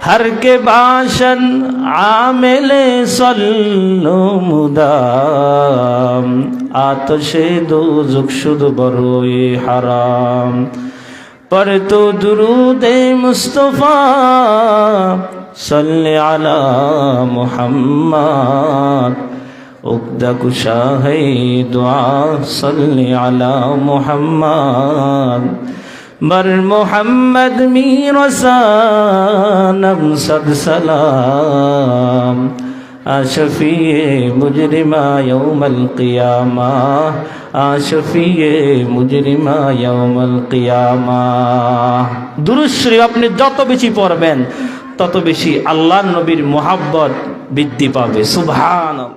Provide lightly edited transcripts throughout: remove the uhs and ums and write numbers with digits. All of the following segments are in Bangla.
हर के बाशन आमिले सल्लो मुदाम आतशे दोज़ख शुद बरोए हराम पर तो दुरूदे मुस्तफ़ा सल्ले अला मुहम्मद उक़्दा कुशा है दुआ सल्ले अला मुहम्मद बर मुहम्मद मीरसानम सद सलाम आशफिए मुजरिमा यौमल क़ियामा आशफिए मुजरिमा यौमल क़ियामा। दुरूद शरीफ আপনি যত বেশি পড়বেন তত বেশি আল্লাহর নবীর মুহাব্বত বৃদ্ধি পাবে। সুবহানাল্লাহ।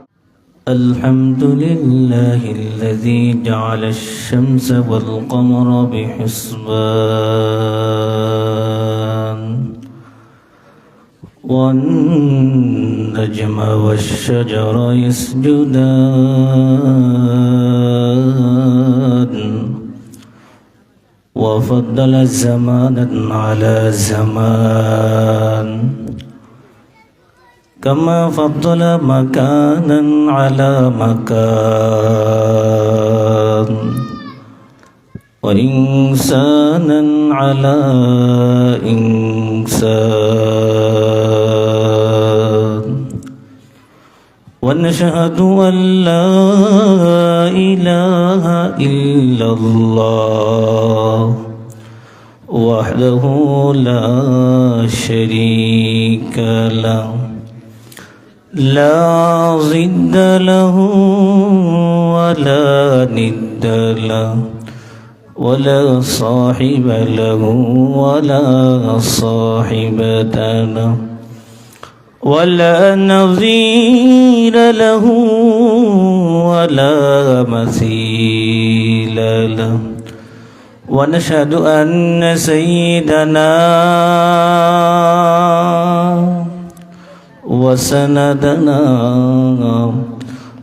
الحمد لله الذي جعل الشمس والقمر بحسبان والنجم والشجر يسجدان وفضل زمانا على زمان كما فضل مكانا على مكان وإنسانا على إنسان ونشهد أن لا إله إلا الله وحده لا شريك له لا ضد له ولا ند له ولا صاحب له ولا صاحبة له ولا نظير له ولا مثيل له ونشهد أن سيدنا وسندنا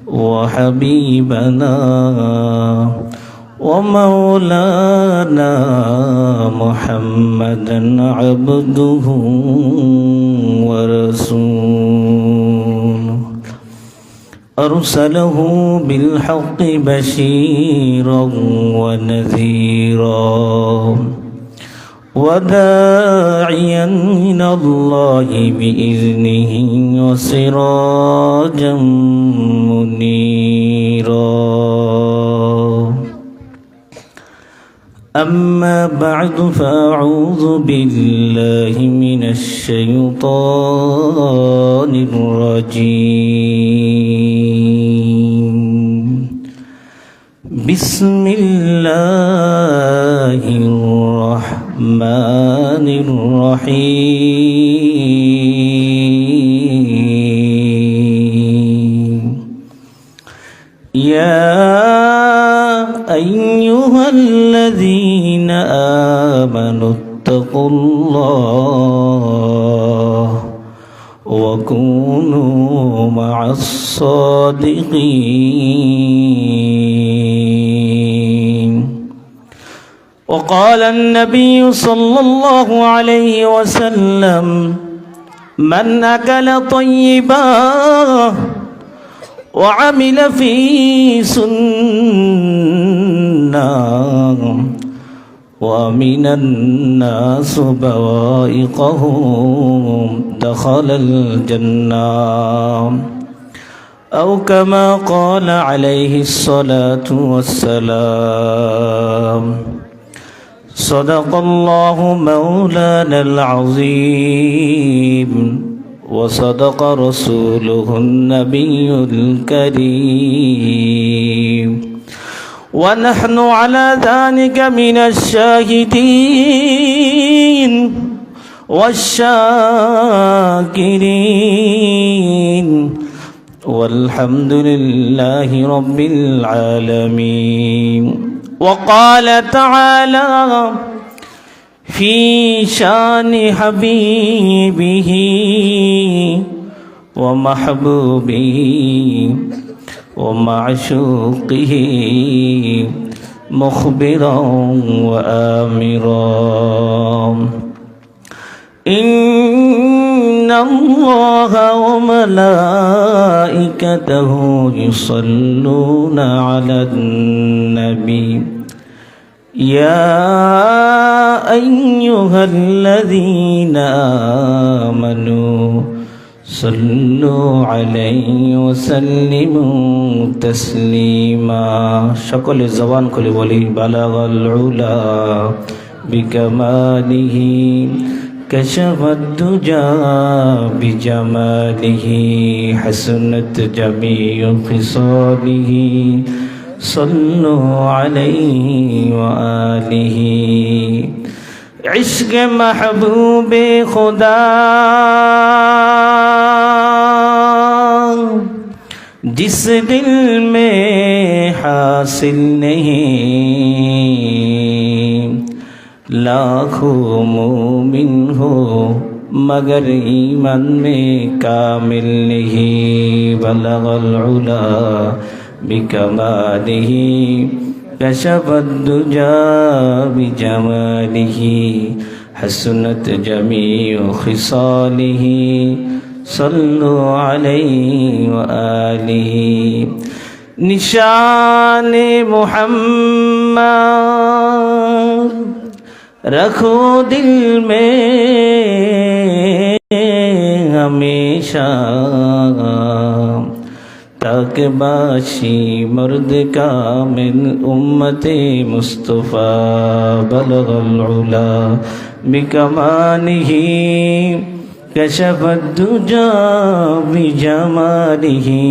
وحبيبنا ومولانا محمدا عبده ورسوله أرسله بالحق بشيرا ونذيرا وداعيا إلى الله بإذنه وسراجا منيرا أما بعد فأعوذ بالله من الشيطان الرجيم بسم الله الرحمن الرحيم يا أيها الذين آمنوا اتقوا الله وكونوا مع الصادقين وقال النبي صلى الله عليه وسلم من أكل طيبا وعمل في سنة ومن الناس بوائقهم دخل الجنة أو كما قال عليه الصلاة والسلام صدق الله مولانا العظيم وصدق رسوله النبي الكريم ونحن على ذلك من الشاهدين والشاكرين والحمد لله رب العالمين وقال تعالى في شان حبيبه ومحبوبه ومعشوقه مخبرا وآمرا إن إن الله وملائكته يصلون على النبي يا أيها الذين آمنوا صلوا عليه وسلموا تسليما সকলে জবান খুলে বলি বালাগাল উলা বিকামালিহি كشف الدجى بجماله حسنت جميع خصاله صلوا عليه وآله عشق محبوب خدا जिस दिल में हासिल नहीं लाखों मोमिन हो मगर ईमान में कामिल नहीं बलगल उला बिकमालिही कशफ दुजा बिजमालिही हसनत जमीउ खिसालिही सल्लु अलैहि व आलिहि निशान मुहम्मद रखो दिल में हमेशा ताकि बाशी मर्द कामिल उम्मते मुस्तफ़ा बलगल उला बिकमालिही कशफ दुजा बिजमालिही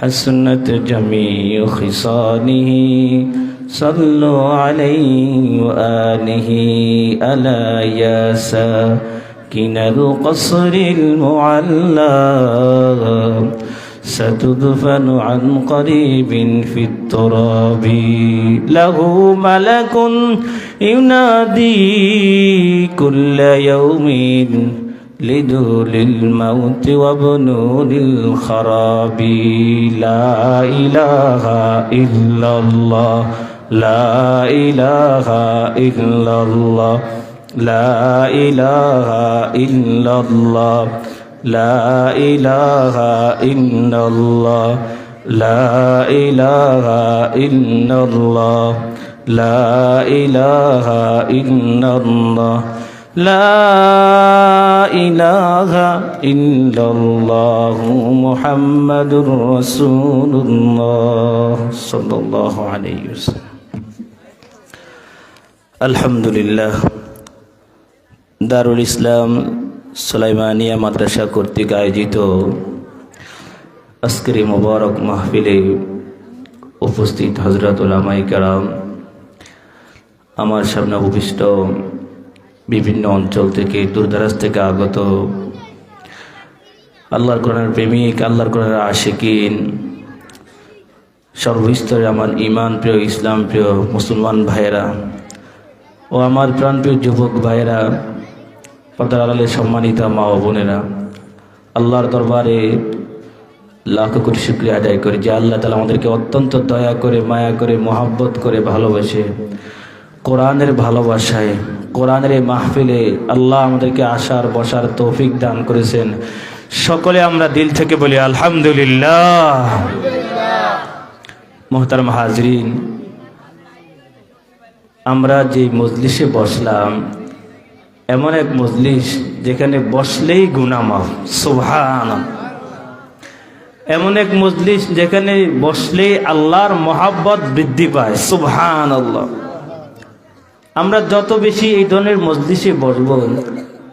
हसनत जमीउ खिसालिही सल्लु अलैहि व आलिहि अला या साकिनल क़स्रिल मुअल्ला ستدفن عن قريب في التراب له ملك ينادي كل يوم لدول الموت وبنول الخراب لا إله إلا الله لا إله إلا الله لا إله إلا الله لا إله إلا الله لا إله إلا الله لا إله إلا الله لا إله إلا الله محمد رسول الله صلى الله عليه وسلم الحمد لله দারুল ইসলাম সুলাইমানিয়া মাদ্রাসা কর্তৃক আয়োজিত আজকের মোবারক মাহফিলে উপস্থিত হযরত উলামায়ে কেরাম, আমার সামনে উপবিষ্ট বিভিন্ন অঞ্চল থেকে দূরদরাজ থেকে আগত আল্লাহর কোরআনের প্রেমিক, আল্লাহর কোরআনের আশিকিন, সর্বস্তরে আমার ঈমান প্রিয় ইসলাম প্রিয় মুসলমান ভাইয়েরা ও আমার প্রাণপ্রিয় যুবক ভাইয়েরা, পর্দার আড়ালে সম্মানিতা মা ও বোনেরা, আল্লাহর দরবারে লাখ কোটি শুকরিয়া আদায় করি যে আল্লাহ তাআলা আমাদেরকে অত্যন্ত দয়া করে, মায়া করে, মহব্বত করে, ভালোবাসে কোরআনের ভালোবাসায়, কোরআনের এই মাহফিলে আল্লাহ আমাদেরকে আসার বসার তৌফিক দান করেছেন। সকলে আমরা দিল থেকে বলি আলহামদুলিল্লাহ। মোহতারাম হাজরিন, আমরা যে মজলিসে বসলাম এমন এক মজলিস যেখানে বসলেই গুনাহ মাফ, সুবহানাল্লাহ। এমন এক মজলিস যেখানে বসলেই আল্লাহর মহব্বত বৃদ্ধি পায়, সুবহানাল্লাহ। আমরা যত বেশি এই ধরনের মজলিসে বসব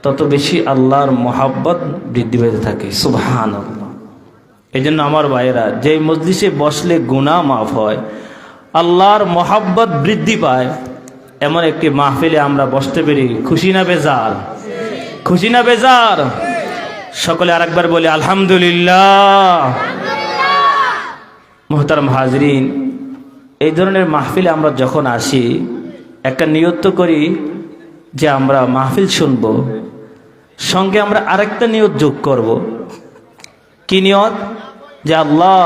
তত বেশি আল্লাহর মহব্বত বৃদ্ধি পেতে থাকে, সুবহানাল্লাহ। এই জন্য আমার ভাইয়েরা, যে মজলিসে বসলে গুনাহ মাফ হয়, আল্লাহর মহব্বত বৃদ্ধি পায়, এমন একটি মাহফিলে আমরা বসতে পেরে খুশি না বেজার? খুশি না বেজার? সকলে আরেকবার বলি আলহামদুলিল্লাহ। মুহতারাম হাজরিন, এই ধরনের মাহফিলে আমরা যখন আসি একটা নিয়ত করি যে আমরা মাহফিল শুনব, সঙ্গে আমরা আরেকটা নিয়ত যোগ করব। কি নিয়ত? যে আল্লাহ,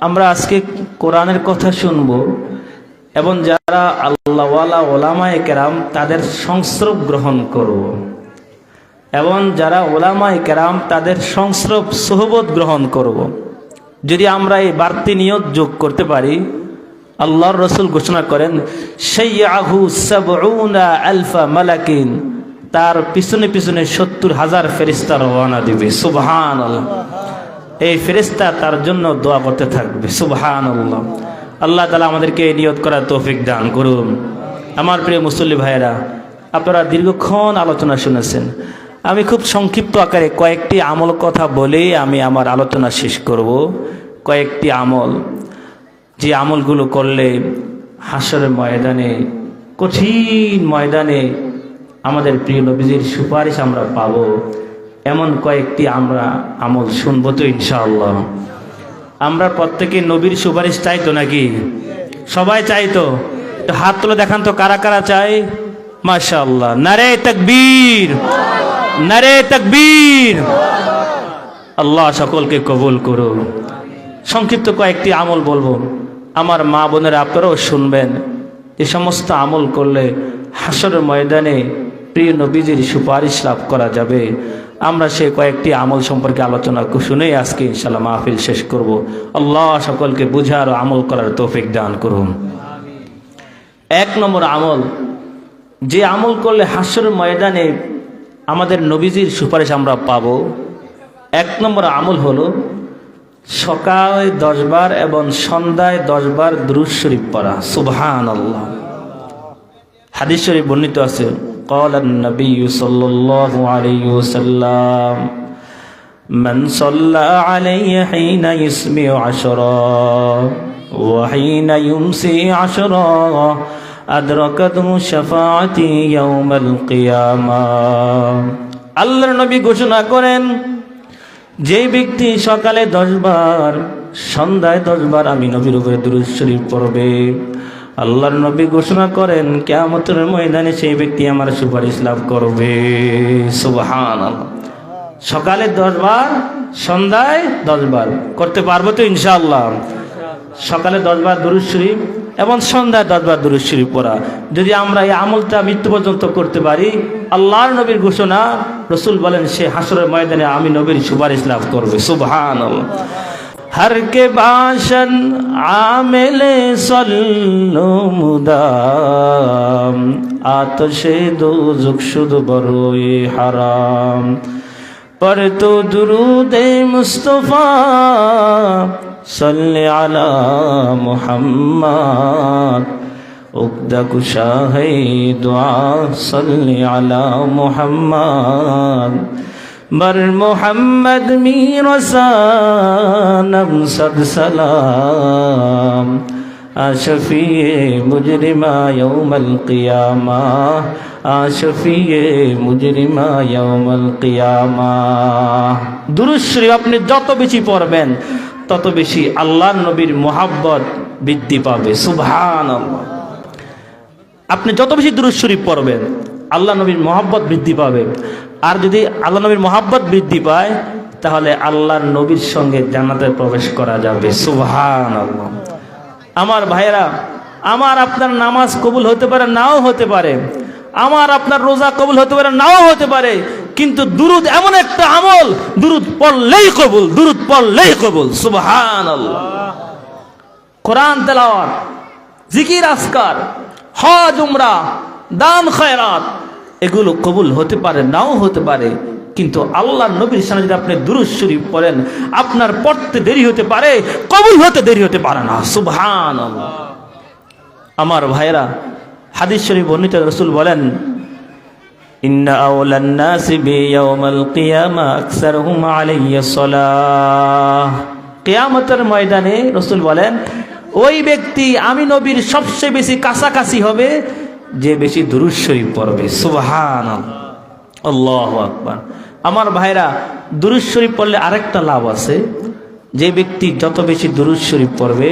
আমরা আজকে কোরআনের কথা শুনব এবং যারা আল্লাহওয়ালা ওলামায়ে কেরাম তাদের সংস্রব গ্রহণ করব এবং যারা ওলামায়ে কেরাম তাদের সংস্রব সোহবত গ্রহণ করব। যদি আমরা এই বাড়তি নিয়ত যোগ করতে পারি, আল্লাহর রসুল ঘোষণা করেন শাইয়াহু সাবউনা আলফা মালাকিন, তার পিছনে পিছনে ৭০,০০০ ফেরেশতা রওনা দিবে। সুবহানাল্লাহ। এই ফেরেশতা তার জন্য দোয়া করতে থাকবে। সুবহানাল্লাহ। আল্লাহ তাআলা আমাদেরকে এই নিয়ত করার তৌফিক দান করুন। আমার প্রিয় মুসল্লি ভাইয়েরা, আপনারা দীর্ঘক্ষণ আলোচনা শুনেছেন। আমি খুব সংক্ষিপ্ত আকারে কয়েকটি আমল কথা বলেই আমি আমার আলোচনা শেষ করব। কয়েকটি আমল, যে আমলগুলো করলে হাসরের ময়দানে, কঠিন ময়দানে আমাদের প্রিয় নবীজির সুপারিশ আমরা পাব, এমন কয়েকটি আমরা আমল শুনবো তো ইনশাআল্লাহ। আমরা প্রত্যেকে নবীর সুপারিশ চাই তো নাকি? সবাই চাই তো? হাত তুলে দেখান তো কারা কারা চাই। মাশাআল্লাহ। নারে তাকবীর, নারে তাকবীর। আল্লাহ সকলকে কবুল করুন। সংক্ষিপ্ত কয়েকটি আমল বলবো, আমার মা বোনেরা আপনারাও শুনবেন। এ সমস্ত আমল করলে হাসরের ময়দানে প্রিয় নবীজির সুপারিশ লাভ করা যাবে। আমরা সে কয়েকটি আমল সম্পর্কে আলোচনা শুনেই আজকে ইনশাআল্লাহ মাহফিল শেষ করব। আল্লাহ সকলকে বুঝার ও আমল করার তৌফিক দান করুন। ১ নম্বর আমল, যে আমল করলে হাসরের ময়দানে আমাদের নবীজির সুপারিশ আমরা পাব, ১ নম্বর আমল হলো সকালে 10 বার এবং সন্ধ্যায় 10 বার দুরূদ শরীফ পড়া। সুবহানাল্লাহ। হাদিস শরীফ বর্ণিত আছে, قال النبي صلى الله عليه وسلم من صلى علي حين يسمع 10 وحين يمسي 10 أدركته شفاعتي يوم القيامة। আল্লাহর নবী ঘোষণা করেন, যে ব্যক্তি সকালে 10 বার সন্ধ্যায় 10 বার আমি নবীর উপরে দুরূদ শরীফ পড়বে, আল্লাহর নবী ঘোষণা করেন কিয়ামতের ময়দানে সেই ব্যক্তি আমার সুপারিশ লাভ করবে। সুবহানাল্লাহ। সকালে 10 বার, সন্ধ্যায় 10 বার করতে পারবো তো ইনশাআল্লাহ? সকালে 10 বার দুরূদ শরীফ এবং সন্ধ্যায় 10 বার দুরূদ শরীফ পড়া। যদি আমরা এই আমলটা মৃত্যু পর্যন্ত করতে পারি, আল্লাহর নবীর ঘোষণা, রসুল বলেন সে হাসরের ময়দানে আমি নবীর সুপারিশ লাভ করবে। সুবহানাল্লাহ। हर के भाषण आमिले सल्लो मुदाम आतशे दोज़ख शुद बरोए हराम पर तो दुरूदे मुस्तफ़ा सल्ले अला मुहम्मद उक़्दा कुशा है दुआ सल्ले अला मुहम्मद बर मोहम्मद मीरसा नमसद सलाम आशफिए मुजरिमा यौमल क़ियामा आशफिए मुजरिमा यौमल क़ियामा। दुरूद शरीफ আপনি যত বেশি পড়বেন তত বেশি আল্লাহর নবীর মোহাব্বত বৃদ্ধি পাবে। সুবহানাল্লাহ। আপনি যত বেশি দুরূদ শরীফ পড়বেন আল্লাহ নবীর মোহাব্বত বৃদ্ধি পাবে। আর যদি আল্লাহ নবীর মোহাব্বত বৃদ্ধি পায় তাহলে আল্লাহর নবীর সঙ্গে জান্নাতে প্রবেশ করা যাবে। সুবহানাল্লাহ। আমার ভাইয়েরা, আমার আপনার নামাজ কবুল হতে পারে, নাও হতে পারে। আমার আপনার রোজা কবুল হতে পারে, নাও হতে পারে। কিন্তু দুরূদ এমন একটা আমল, দুরূদ পড়লেই কবুল, দুরূদ পড়লেই কবুল। সুবহানাল্লাহ। কোরআন তেলাওয়াত, জিকির আজকার, হজ উমরা, দান খয়রাত, এগুলো কবুল হতে পারে, নাও হতে পারে। কিন্তু আল্লাহর নবীর সামনে যদি আপনি দুরূদ শরীফ পড়েন, আপনার পড়তে দেরি হতে পারে, কবুল হতে দেরি হতে পারে না। সুবহানাল্লাহ। আমার ভাইরা, হাদিস শরীফ বর্ণিত, রাসূল বলেন ইন্না আওলান নাসি বিয়াউমিল কিয়ামা আকসারুহুম আলাইয়া সালাহ। কিয়ামতের ময়দানে রাসূল বলেন ওই ব্যক্তি আমি নবীর সবচেয়ে বেশি কাছাকাছি হবে যে বেশি দুরূদ শরীফ পড়বে। সুবহানাল্লাহ। আল্লাহু আকবার। আমার ভাইরা, দুরূদ শরীফ পড়লে আরেকটা লাভ আছে। যে ব্যক্তি যত বেশি দুরূদ শরীফ পড়বে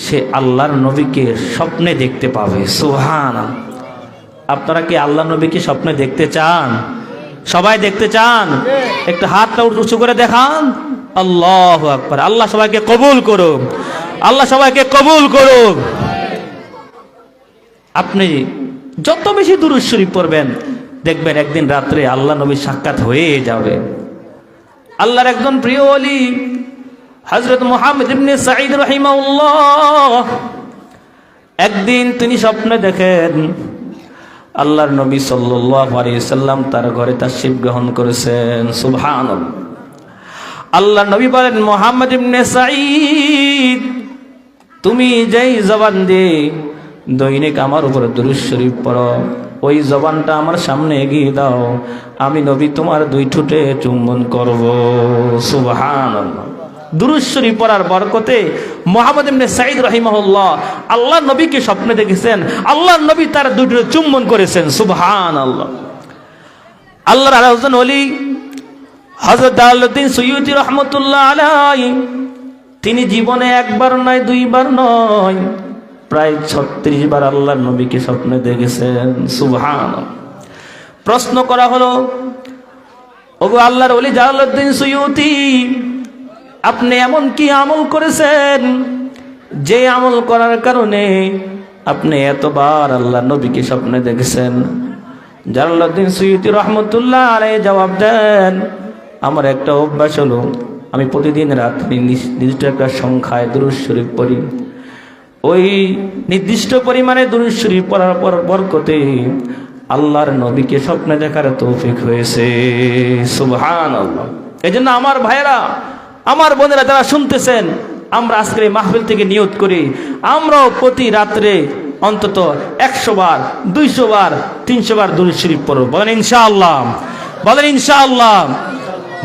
সে আল্লাহর নবীকে স্বপ্নে দেখতে পাবে। সুবহানাল্লাহ। আপনারা কি আল্লাহর নবীকে স্বপ্নে দেখতে চান? সবাই দেখতে চান? একটু হাতটা উঁচু করে দেখান। আল্লাহু আকবার। আল্লাহ সবাইকে কবুল করুন, আল্লাহ সবাইকে কবুল করুন। আপনি যত বেশি দুরূদ শরীফ পড়বেন দেখবেন একদিন রাত্রে আল্লাহ নবীর সাক্ষাৎ হয়ে যাবে। আল্লাহর একজন প্রিয় ওলি হযরত মুহাম্মদ ইবনে সাঈদ রাহিমাহুল্লাহ, একদিন তিনি স্বপ্নে দেখেন আল্লাহর নবী সাল্লাল্লাহু আলাইহি সাল্লাম তার ঘরে তাশরীফ গ্রহণ করেছেন। সুবহানাল্লাহ। আল্লাহর নবী বলেন, মুহাম্মদ ইবনে সাঈদ, তুমি যেই জবান দিয়ে দৈনিক আমার উপর দুরূদ শরীফ পড়ো, ওই জবানটা আমার সামনে এগিয়ে দাও, আমি নবী তোমার দুই ঠোঁটে চুম্বন করব। সুবহানাল্লাহ। দুরূদ শরীফ পড়ার বরকতে মুহাম্মদ ইবনে সাঈদ রাহিমাহুল্লাহ আল্লাহর নবীকে স্বপ্নে দেখেছেন, আল্লাহর নবী তার দুই ঠোঁটে চুম্বন করেছেন। সুবহানাল্লাহ। আল্লাহর আরেকজন ওলি হযরত জালালউদ্দিন সুয়ুতী রাহমাতুল্লাহ আলাইহি, তিনি জীবনে একবার নয় দুইবার নয় প্রায় 36 বার আল্লাহর নবীকে স্বপ্নে দেখেছেন। সুবহানাল্লাহ। প্রশ্ন করা হলো, ওগো আল্লাহর ওলি জালালউদ্দিন সুয়ুতী, আপনি এমন কি আমল করেছেন যে আমল করার কারণে আপনি এতবার আল্লাহর নবীকে স্বপ্নে দেখেছেন? জালালউদ্দিন সুয়ুতী রাহমাতুল্লাহ আলাইহি জবাব দেন, আমার একটা অভ্যাস হলো, আমি প্রতিদিন রাত্রি নির্দিষ্ট একটা সংখ্যায় দুরূদ শরীফ পড়ি। ওই নির্দিষ্ট পরিমাণে দুরূদ শরীফ পড়ার পর বরকতে আল্লাহর নবীকে স্বপ্নে দেখার তৌফিক হয়েছে। সুবহানাল্লাহ। এজন্য আমার ভাইরা, আমার বোনেরা যারা শুনতেছেন, আমরা আজকের এই মাহফিল থেকে নিয়ত করি, আমরাও প্রতি রাত্রে অন্তত 100 বার 200 বার 300 বার দুরূদ শরীফ পড়ব। বলেন ইনশাআল্লাহ, বলেন ইনশাআল্লাহ।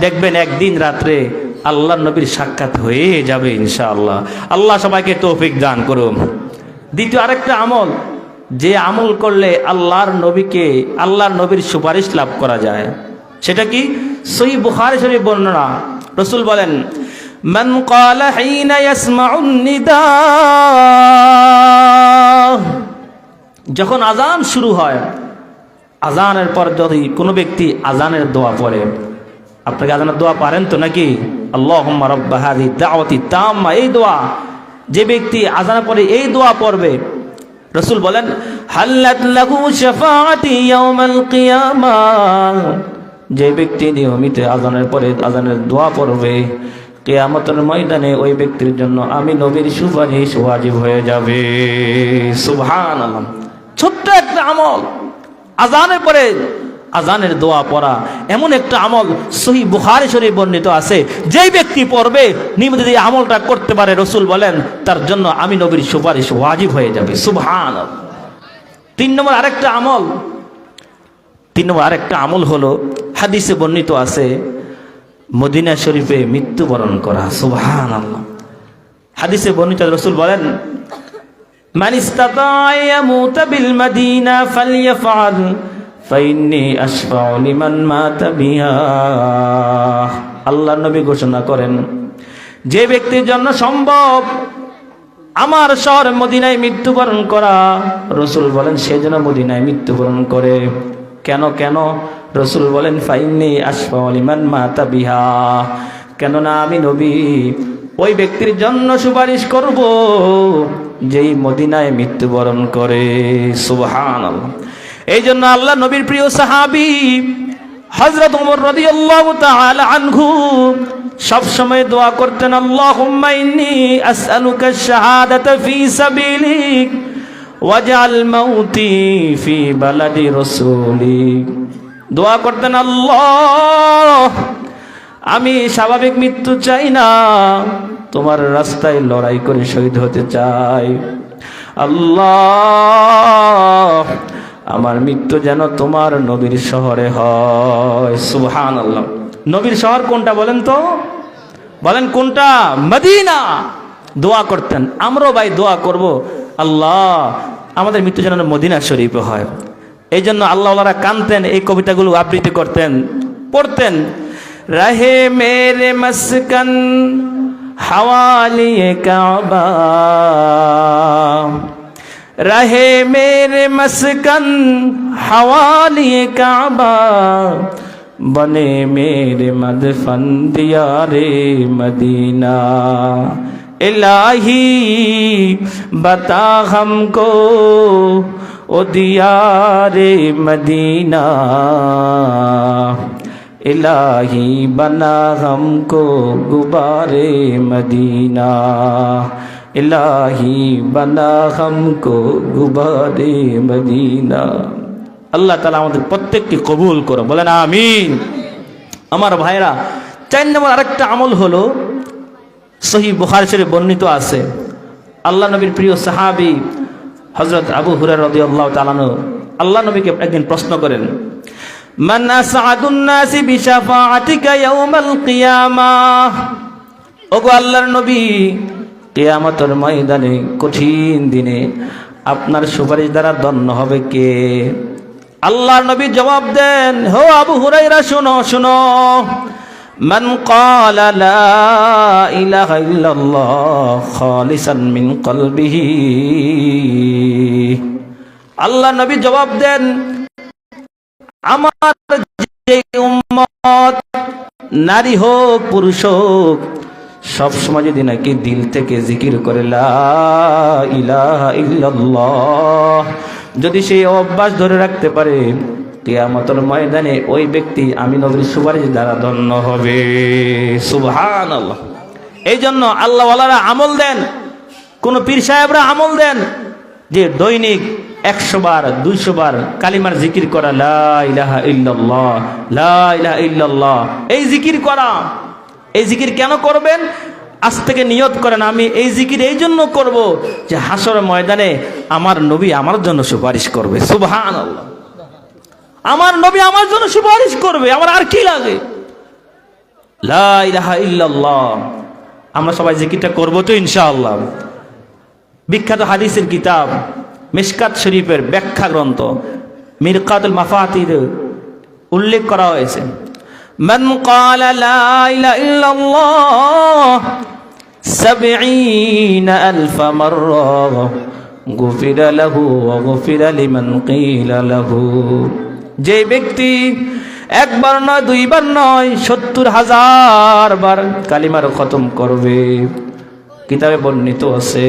দেখবেন একদিন রাত্রে আল্লাহর নবীর সাক্ষাৎ হয়ে যাবে ইনশাআল্লাহ। আল্লাহ সবাইকে তৌফিক দান করুন। দ্বিতীয় আরেকটা আমল, যে আমল করলে আল্লাহর নবীর সুপারিশ লাভ করা যায়, সেটা কি? সহিহ বুখারী শরীফ বর্ণনা, রাসূল বলেন, মান ক্বালা হিনা ইয়াসমাউন নিদা, যখন আযান শুরু হয়, আযানের পর যদি কোনো ব্যক্তি আযানের দোয়া পড়ে, আপনাকে আযানের দোয়া পারেন তো নাকি? আল্লাহুম্মা রাব্বা হাযিহি দাওয়াতি তাম্মা, এই দোয়া যে ব্যক্তি আযানের পরে এই দোয়া পড়বে, রাসূল বলেন, হাল্লাত লাহু শাফাআতি ইয়াউমাল কিয়ামাহ, যে ব্যক্তি নিয়মিত আযানের পরে আযানের দোয়া পড়বে, কিয়ামতের ময়দানে ওই ব্যক্তির জন্য আমি নবীর সুপারিশ ওয়াজিব হয়ে যাবে। সুবহানাল্লাহ। ছোট্ট একটা আমল, আযানের পরে আযানের দোয়া পড়া এমন একটা আমল সহিহ বুখারী শরীফ বর্ণিত আছে, যেই ব্যক্তি পড়বে নিয়মিত এই আমলটা করতে পারে, রাসূল বলেন তার জন্য আমি নবীর সুপারিশ ওয়াজিব হয়ে যাবে। সুবহানাল্লাহ। 3 নম্বর আরেকটা আমল হলো, হাদিসে বর্ণিত আছে, মদিনা শরীফে মৃত্যুবরণ করা। সুবহানাল্লাহ। হাদিসে বর্ণিত, রাসূল বলেন, মান ইসতাতাআ ইয়ামুতা বিল মাদিনা ফালইয়াফআল ফাইন্নী আশফাউ লিমান মাতা বিহা। আল্লাহর নবী ঘোষণা করেন, যে ব্যক্তির জন্য সম্ভব আমার শহর মদিনায় মৃত্যুবরণ করা, রাসূল বলেন সে যেন মদিনায় মৃত্যুবরণ করে। কেন? রাসূল বলেন, ফাইন্নী আশফাউ লিমান মাতা বিহা, কেননা আমি নবী ওই ব্যক্তির জন্য সুপারিশ করব যেই মদিনায় মৃত্যুবরণ করে। সুবহানাল্লাহ। এই জন্য আল্লাহ নবীর প্রিয় সাহাবী হযরত ওমর রাদিয়াল্লাহু তাআলা আনহু সব সময় দোয়া করতেন, আল্লাহুম্মা ইন্নী আসআলুকা আশ-শাহাদাতা ফি সাবিলিক ওয়াজআল মাউতি ফি বালাদি রাসূলিক। দোয়া করতেন, আল্লাহ আমি স্বাভাবিক মৃত্যু চাই না, তোমার রাস্তায় লড়াই করে শহীদ হতে চাই। আল্লাহ আমার মৃত্যু যেন তোমার নবীর শহরে হয়। সুবহানাল্লাহ। নবীর শহর কোনটা বলেন তো? বলেন কোনটা? মদিনা। দোয়া করতেন। আমরাও ভাই দোয়া করব, আল্লাহ আমাদের মৃত্যু যেন মদিনা শরীফে হয়। এই জন্য আল্লাহওয়ালারা কানতেন, এই কবিতাগুলো আবৃত্তি করতেন, পড়তেন। রহে মেরে মস্কন হওয়ালিয়ে কাবা, रहे मेरे मस्कन हवालिए काबा, बने मेरे मदफन दियारे मदीना। इलाही बता हमको ओ दियारे मदीना इलाही बना हमको गुबारे मदीना इलाही बना हमको गुबारे मदीना। আল্লাহ তাআলা আমাদের প্রত্যেককে কবুল করো, বলেন আমিন। আমার ভাইরা, 4 নম্বর আরেকটা আমল হলো, সহিহ বুখারী শরীফে বর্ণিত আছে, আল্লাহ নবীর প্রিয় সাহাবী হযরত আবু হুরায়রা রাদিয়াল্লাহু তাআলা আল্লাহ নবীকে একদিন প্রশ্ন করেন, মান আসআদুন নাসি বিশাফাআতিকা ইয়াউমাল কিয়ামাহ। ওগো আল্লাহর নবী, কিয়ামতের ময়দানে কঠিন দিনে আপনার সুপারিশ দ্বারা ধন্য হবে কে? আল্লাহর নবী জবাব দেন, হো আবু হুরায়রা, শুনো শুনো, মান ক্বালা লা ইলাহা ইল্লাল্লাহ খালিসান মিন কলবিহি। আল্লাহ নবী জবাব দেন, আমার যে উম্মত নারী হোক পুরুষ হোক সব সময় যদি নাকি দিল থেকে জিকির করে লা ইলাহা ইল্লাল্লাহ, যদি সেই অভ্যাস ধরে রাখতে পারে, কিয়ামতের ময়দানে ওই ব্যক্তি আমি নবীর সুপারিশ দ্বারা ধন্য হবে। সুবহানাল্লাহ। এই জন্য আল্লাহ ওয়ালারা আমল দেন, কোন পীর সাহেবরা আমল দেন যে দৈনিক 100 বার 200 বার কালিমার জিকির করা, লা ইলাহা ইল্লাল্লাহ লা ইলাহা ইল্লাল্লাহ, এই জিকির করা। এই জিকির কেন করবেন? আজ থেকে নিয়ত করেন, আমি এই জিকির এই জন্য করব যে হাসর ময়দানে আমার নবী আমার জন্য সুপারিশ করবে। সুবহানাল্লাহ। আমার নবী আমার জন্য সুপারিশ করবে, আমার আর কি লাগে? লা ইলাহা ইল্লাল্লাহ। আমরা সবাই জিকিরটা করব তো ইনশাআল্লাহ। বিখ্যাত হাদিসের কিতাব মিশকাত শরীফের ব্যাখ্যা গ্রন্থ মিরকাতুল মাফাতির উল্লেখ করা হয়েছে, মান ক্বালা লা ইলাহা ইল্লাল্লাহ 70,000 মাররা গুফিরা লাহু ওয়া গুফিরা লিমান কিলা লাহু। যে ব্যক্তি একবার নয়, 2 বার নয়, 70,000 বার কালিমার খতম করবে, কিতাবে বর্ণিত আছে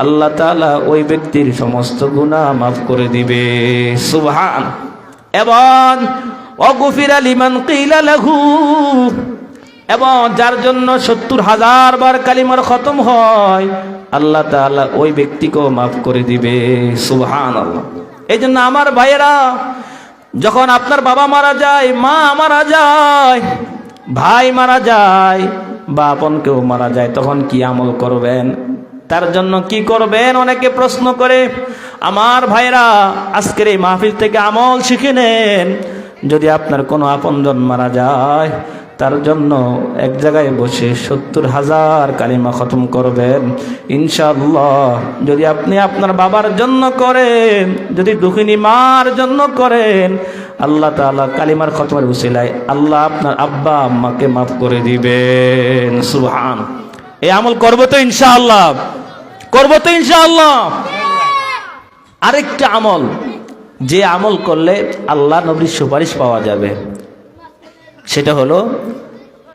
আল্লাহ তাআলা ওই ব্যক্তির সমস্ত গুনাহ মাফ করে দিবে। সুবহান। এবং ওয়াগফিরা লিমান কিলা লাহু, এবং যার জন্য 70,000 বার কালিমার খতম হয় আল্লাহ তাআলা ওই ব্যক্তিকেও মাফ করে দিবে। সুবহানাল্লাহ। এই জন্য আমার ভাইয়েরা, যখন আপনার বাবা মারা যায়, মা মারা যায়, ভাই মারা যায়, বা আপন কেউ মারা যায়, তখন কি আমল করবেন? তার জন্য কি করবেন? অনেকে প্রশ্ন করে। আমার ভাইরা, আজকের এই মাহফিল থেকে আমল শিখে নেন। যদি আপনার কোনো আপনজন মারা যায়, তার জন্য এক জায়গায় বসে 70,000 কালিমা খতম করবেন ইনশাআল্লাহ। যদি আপনি আপনার বাবার জন্য করেন, যদি দুঃখিনী মার জন্য করেন, আল্লাহ তাআলা কালিমার খতমের উসিলায় আল্লাহ আপনার আব্বা আম্মাকে মাফ করে দিবেন। সুবহান। এই আমল করব তো ইনশাআল্লাহ, করব তো ইনশাআল্লাহ। আরেকটা আমল, যে আমল করলে আল্লাহ নবীর সুপারিশ পাওয়া যাবে, সেটা হলো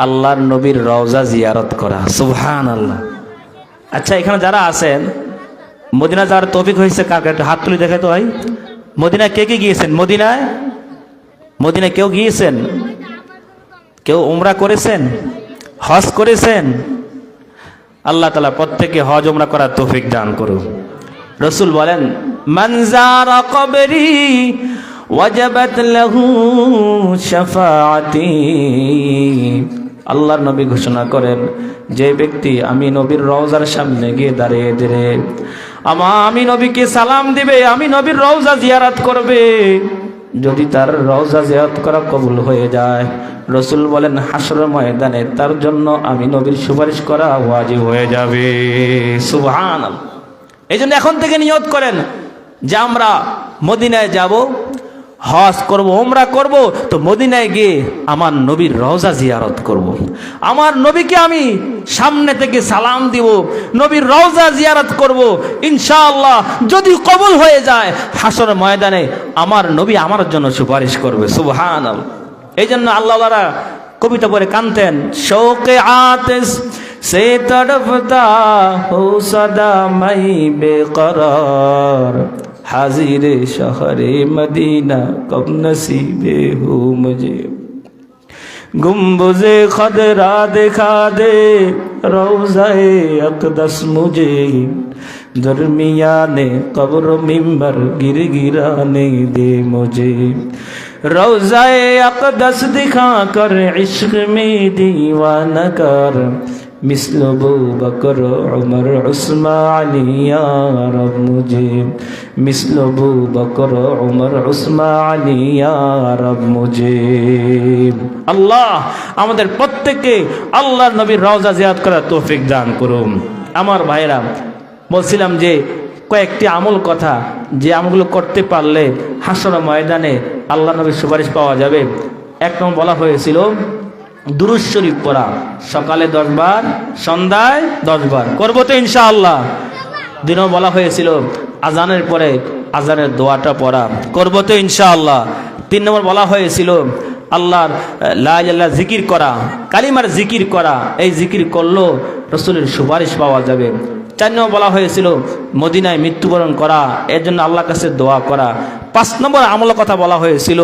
আল্লাহর নবীর রওজা জিয়ারত করা। সুবহানাল্লাহ। আচ্ছা, এখানে যারা আছেন মদিনা যাওয়ার তৌফিক হয়েছে কার? একটা হাত তুলে দেখে তো ভাই। মদিনায় কে কে গিয়েছেন? মদিনায় কেউ গিয়েছেন? কেউ উমরা করেছেন? হজ করেছেন? আল্লাহ তাআলা প্রত্যেককে হজ উমরা করার তৌফিক দান করুন। রাসূল বলেন, মান যারা কবরি ওয়াজাবাত লাহু শাফাআতি। আল্লাহর নবী ঘোষণা করেন, যে ব্যক্তি আমি নবীর রওজার সামনে গিয়ে দাঁড়িয়ে দিলে আমি নবীকে সালাম দিবে, আমি নবীর রওজা জিয়ারত করবে, যদি তার রওজা জিয়ারত করা কবুল হয়ে যায়, রাসূল বলেন হাসরের ময়দানে তার জন্য আমি নবীর সুপারিশ করা ওয়াজিব হয়ে যাবে। সুবহানাল্লাহ। এই জন্য এখন থেকে নিয়ত করেন যে আমরা মদিনায় যাব, হজ করব, উমরা করব, তো মদিনায় গিয়ে আমার নবীর রওজা জিয়ারত করব, আমার নবীকে আমি সামনে থেকে সালাম দিব, নবীর রওজা জিয়ারত করব। ইনশাআল্লাহ যদি কবুল হয়ে যায়, হাসর ময়দানে আমার নবী আমার জন্য সুপারিশ করবে। সুবহানাল্লাহ। এই জন্য আল্লাহওয়ালারা কবিতা পড়ে কানতেন, শৌকে আতিশ से तड़पता हो सदा मैं बेकरार हाजिर शहरे मदीना कब नसीबे हो मुझे गुम्बुज़े खदरा दिखा दे रोज़ाए अक़दस मुझे दरमियाने कब्र मिंबर गिर गिराने दे मुझे रोज़ाए अक़दस दिखा कर इश्क में दीवाना कर मिस्ल अबू बकर उमर उस्मान या रब मुझे मिस्ल अबू बकर उमर उस्मान या रब मुझे আল্লাহ আমাদের প্রত্যেককে আল্লাহর নবীর রওজা জিয়ারত করার তৌফিক দান করুন। আমার ভাইরা বলছিলাম যে কয়েকটি আমল কথা যে আমলগুলো করতে পারলে হাসর ময়দানে আল্লাহ নবীর সুপারিশ পাওয়া যাবে। এক নম্বর বলা হয়েছিল দুরূদ শরীফ পড়া, সকালে 10 বার সন্ধ্যায় 10 বার করবো তো ইনশাআল্লাহ। দিনও বলা হয়েছিল আজানের পরে আজানের দোয়াটা পড়া, করবো তো ইনশাআল্লাহ। 3 নম্বর বলা হয়েছিল আল্লাহর লা ইলাহা ইল্লাল্লাহ জিকির করা, কালিমার জিকির করা, এই জিকির করলো রাসূলের সুপারিশ পাওয়া যাবে। 4 নম্বর বলা হয়েছিল মদিনায় মৃত্যুবরণ করা, এর জন্য আল্লাহর কাছে দোয়া করা। 5 নম্বর আমল কথা বলা হয়েছিল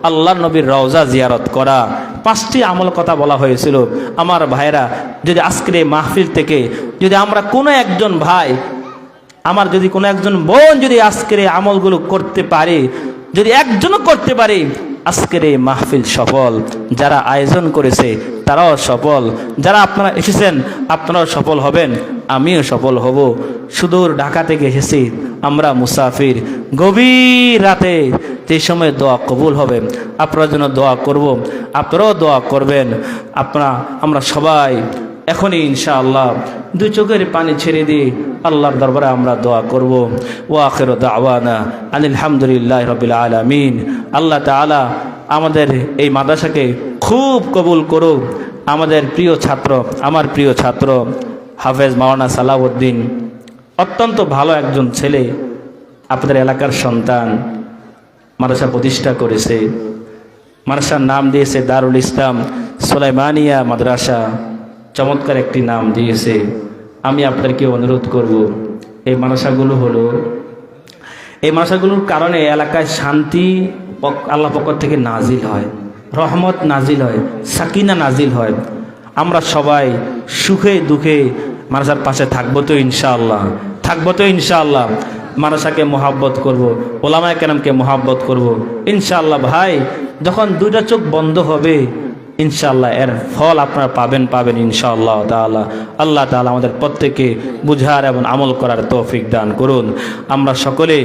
আল্লাহর নবীর রওজা জিয়ারত করা। 5টি আমল কথা বলা হয়েছিল। আমার ভাইরা যদি আজকের এই মাহফিল থেকে যদি আমরা কোনো একজন ভাই, আমার যদি কোনো একজন বোন যদি আজকের এই আমলগুলো করতে পারে, যদি একজনও করতে পারে, আজকের এই মাহফিল সফল। যারা আয়োজন করেছে তারাও সফল, যারা আপনারা এসেছেন আপনারাও সফল হবেন, আমিও সফল হব। সুদূর ঢাকা থেকে এসেছি আমরা মুসাফির, গভীর রাতে যে সময় দোয়া কবুল হবে আপনার জন্য দোয়া করব, আপনারাও দোয়া করবেন। আমরা সবাই এখনই ইনশাআল্লাহ 2 চোখের পানি ছেড়ে দিয়ে আল্লাহর দরবারে আমরা দোয়া করব। ওয়া আখিরু দাওয়ানা আনিল হামদুলিল্লাহি রাব্বিল আলামিন। আল্লাহ তাআলা আমাদের এই মাদ্রাসাকে খুব কবুল করুক। আমাদের প্রিয় ছাত্র, আমার প্রিয় ছাত্র হাফেজ মাওলানা সালাউদ্দিন অত্যন্ত ভালো একজন ছেলে, আপনাদের এলাকার সন্তান, মাদ্রাসা প্রতিষ্ঠা করেছে। মাদ্রাসার নাম দিয়েছে দারুল ইসলাম সুলাইমানিয়া মাদ্রাসা, চমৎকার একটি নাম দিয়েছে। আমি আপনাদেরকে অনুরোধ করব, এই মাদ্রাসাগুলোর কারণে এলাকায় শান্তি আল্লাহ পক্ষ থেকে নাজিল হয়, রহমত নাজিল হয়, সাকিনা নাজিল হয়। আমরা সবাই সুখে দুঃখে মাদ্রাসার পাশে থাকবো তো ইনশাআল্লাহ, থাকবো তো ইনশাআল্লাহ। মাদ্রাসাকে মোহাব্বত করব, ওলামায়ে কেরামকে মোহাব্বত করব ইনশাআল্লাহ। ভাই যখন 2টা চোখ বন্ধ হবে ইনশাআল্লাহ এর ফল আপনারা পাবেন ইনশাআল্লাহ তাআলা। আল্লাহ তাআলা আমাদের প্রত্যেককে বুঝার এবং আমল করার তৌফিক দান করুন। আমরা সকলে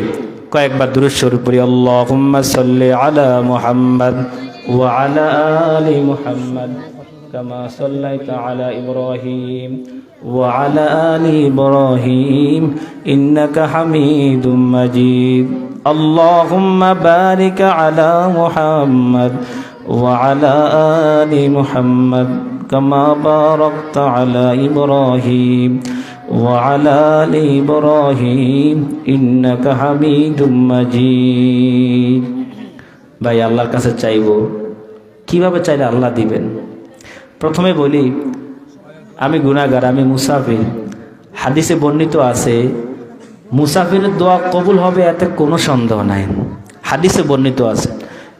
কয়েকবার দুরূদ শরীফ পড়ি। আল্লাহুম্মা সাল্লি আলা মুহাম্মাদ ওয়া আলা আলি মুহাম্মাদ কামা সাল্লাইতা আলা ইব্রাহিম ওয়া আলা আলি ইব্রাহিম ইন্নাকা হামিদুম মাজিদ। আল্লাহুম্মা বারিক আলা মুহাম্মাদ وعلى آل محمد كما باركت على إبراهيم وعلى آل إبراهيم إنك حميد مجيد। ভাই আল্লাহর কাছে চাইবো, কিভাবে চাইলে আল্লাহ দিবেন? প্রথমে বলি আমি গুনাহগার, আমি মুসাফির। হাদিসে বর্ণিত আছে মুসাফিরের দোয়া কবুল হবে, এতে কোনো সন্দেহ নাই, হাদিসে বর্ণিত আছে।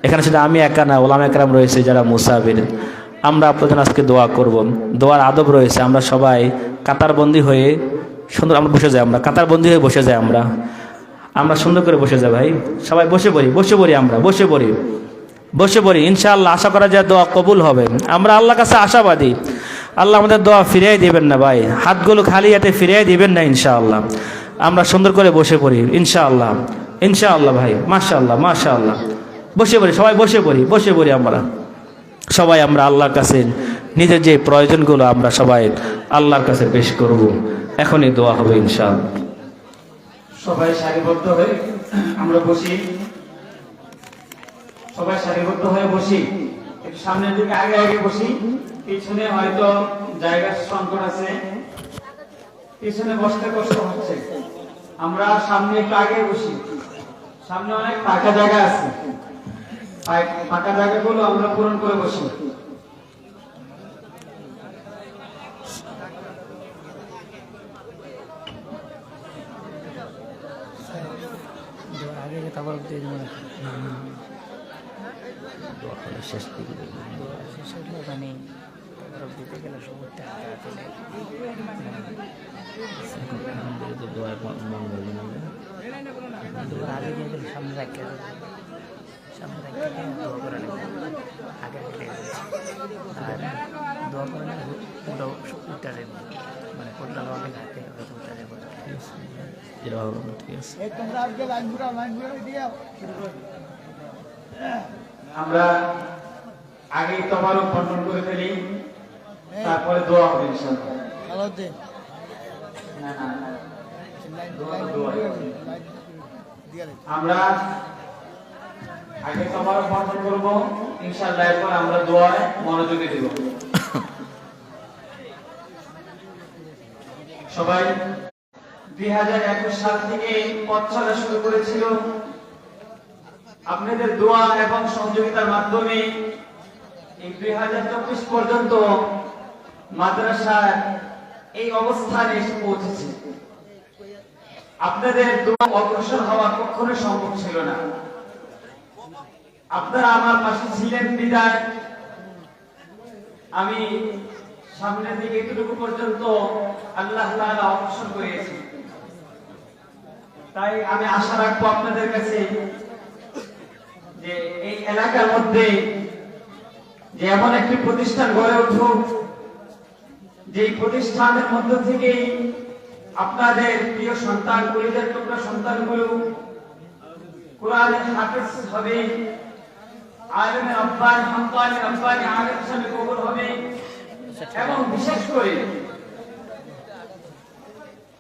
এখানে শুধু আমি একা না, ওলামায়ে কেরাম রয়েছে যারা মুসাফির। আমরা আপনাদের আজকে দোয়া করব, দোয়ার আদব রয়েছে। আমরা সবাই কাতারবন্দি হয়ে সুন্দর আমরা বসে যাই, আমরা কাতারবন্দি হয়ে বসে যাই, আমরা সুন্দর করে বসে যাই। ভাই সবাই বসে পড়ি, আমরা বসে পড়ি ইনশাআল্লাহ। আশা করা যায় দোয়া কবুল হবে। আমরা আল্লাহর কাছে আশাবাদী, আল্লাহ আমাদের দোয়া ফিরিয়ে দিবেন না ভাই, হাতগুলো খালি হাতে ফিরিয়ে দিবেন না ইনশাআল্লাহ। আমরা সুন্দর করে বসে পড়ি ইনশাআল্লাহ, ইনশাআল্লাহ ভাই, মাশাআল্লাহ মাশাআল্লাহ। বসে পড়ি, সবাই বসে পড়ি আমরা সবাই। আমরা আল্লাহর কাছে নিজের যে প্রয়োজনগুলো আমরা সবাই আল্লাহর কাছে পেশ করব। এখনই দোয়া হবে ইনশাআল্লাহ। সবাই সারিবদ্ধ হয়ে আমরা বসি, সবাই সারিবদ্ধ হয়ে বসি। একটু সামনের দিকে আগে বসি, পিছনে হয়তো জায়গার সংকট আছে, পিছনে বসতে কষ্ট হচ্ছে। আমরা সামনে একটু আগে বসি, সামনে অনেক ফাঁকা জায়গা আছে, ফাঁকা জায়গাগুলো আমরা পূরণ করে বসি। তারপর দিয়ে দেবো না। দোয়া করে শেষ দিকে দেখবেন। শেষ হলে মানে তারপর দিতে গেলে সমুদ্রে হাতে হাতে এখন থেকে তো দোয়ায় মন করবে না। দুবার আগে দিয়ে দিলে সামনে রাখতে হবে, সামনে রাখতে গিয়ে দোয়া করে নেবে, আগে লেগে যাচ্ছে। আর দোয়া করে নেবে পুরো উঠতে যাবে, মানে কোটলা লগে হাতে হয়তো উঠতে যাবে। যেটা ভালো হবে, ঠিক আছে। আমরা আগে তোমারও বন্টন করে ফেলি, তারপরে দোয়া হবে ইনশাআল্লাহ। না, না, দোয়া। আমরা আগে তোমারও বন্টন করবো ইনশাআল্লাহ, এরপর আমরা দোয়ায় মনোযোগী দেব। সবাই 2021 সাল থেকে পথ চলা শুরু করেছিল। আপনাদের দোয়া এবং সহযোগিতার মাধ্যমে এই 2024 পর্যন্ত মাদ্রাসার এই অবস্থানে এসে পৌঁছেছে। আপনাদের দোয়া অগ্রসর হওয়া কখনো সম্ভব ছিল না। আপনারা আমার পাশে ছিলেন বিদায় আমি সামনের দিকে এতটুকু পর্যন্ত আল্লাহ তাআলা অগ্রসর করেছেন। তাই আমি আশা রাখবো আপনাদের কাছে যে এই এলাকার মধ্যে যে এমন একটি প্রতিষ্ঠান গড়ে উঠুক, যে প্রতিষ্ঠানের মধ্য থেকে আপনাদের প্রিয় সন্তান, কলিজার টুকরা সন্তানগুলো কোরআনের হাফেজ হবে, আলেমে রব্বানি হাক্কানি রব্বানি আলেম হিসেবে কবুল হবে। এবং বিশেষ করে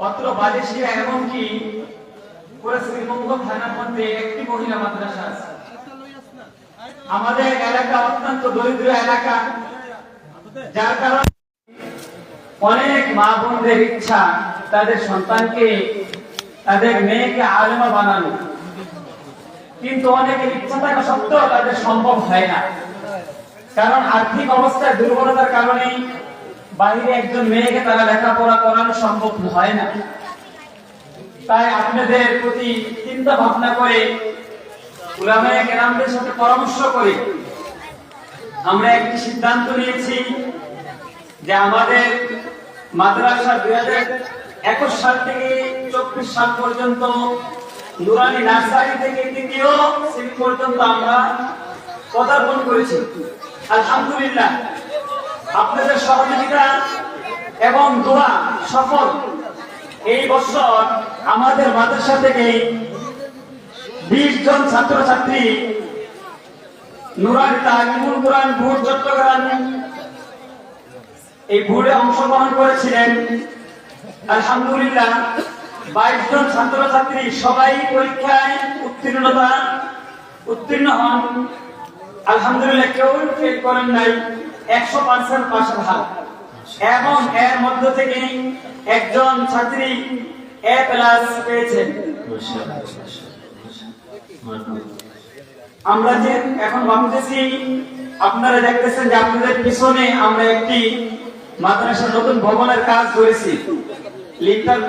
অত্র বাদেশিয়া এমনকি পুরো শ্রীমঙ্গ থানার মধ্যে একটি মহিলা মাদ্রাসা আছে। আমাদের এলাকা অত্যন্ত দরিদ্র এলাকা, যার কারণে অনেক মা বোনদের ইচ্ছা তাদের সন্তানকে, তাদের মেয়েকে আলেমা বানানো, কিন্তু অনেকের ইচ্ছা থাকা সত্ত্বেও তাদের সম্ভব হয় না। কারণ আর্থিক অবস্থার দুর্বলতার কারণে বাইরে একজন মেয়েকে তারা লেখাপড়া করানো সম্ভব হয় না। তাই আপনাদের প্রতি চিন্তা ভাবনা করে উলামায়ে কেরামদের সাথে পরামর্শ করে আমরা একটি সিদ্ধান্ত নিয়েছি যে আমাদের মাদ্রাসা 2021 সাল থেকে 24 সাল পর্যন্ত নুরানি নার্সারি থেকে তৃতীয় শ্রেণী পর্যন্ত আমরা পদার্পণ করেছি। আলহামদুলিল্লাহ আপনাদের সহযোগিতা এবং দোয়া সফল। এই বছর আমাদের মাদ্রাসা থেকে 20 জন ছাত্রছাত্রী নুরানি তালিমুল কোরআন বোর্ড চট্টগ্রাম এই বোর্ডে অংশগ্রহণ করেছিলেন। আলহামদুলিল্লাহ 22 জন ছাত্রছাত্রী সবাই পরীক্ষায় উত্তীর্ণ হন। আলহামদুলিল্লাহ কেউ ফেল করেন নাই, 100% পাশের হার। এবং এর মধ্য থেকে একজন ছাত্রী A+ পেয়েছেন। আমরা যে এখন ভাবতেছি, আপনারা দেখতেছেন যে আপনাদের পিছনে আমরা একটি মাদ্রাসার নতুন ভবনের কাজ করেছি। লিফটার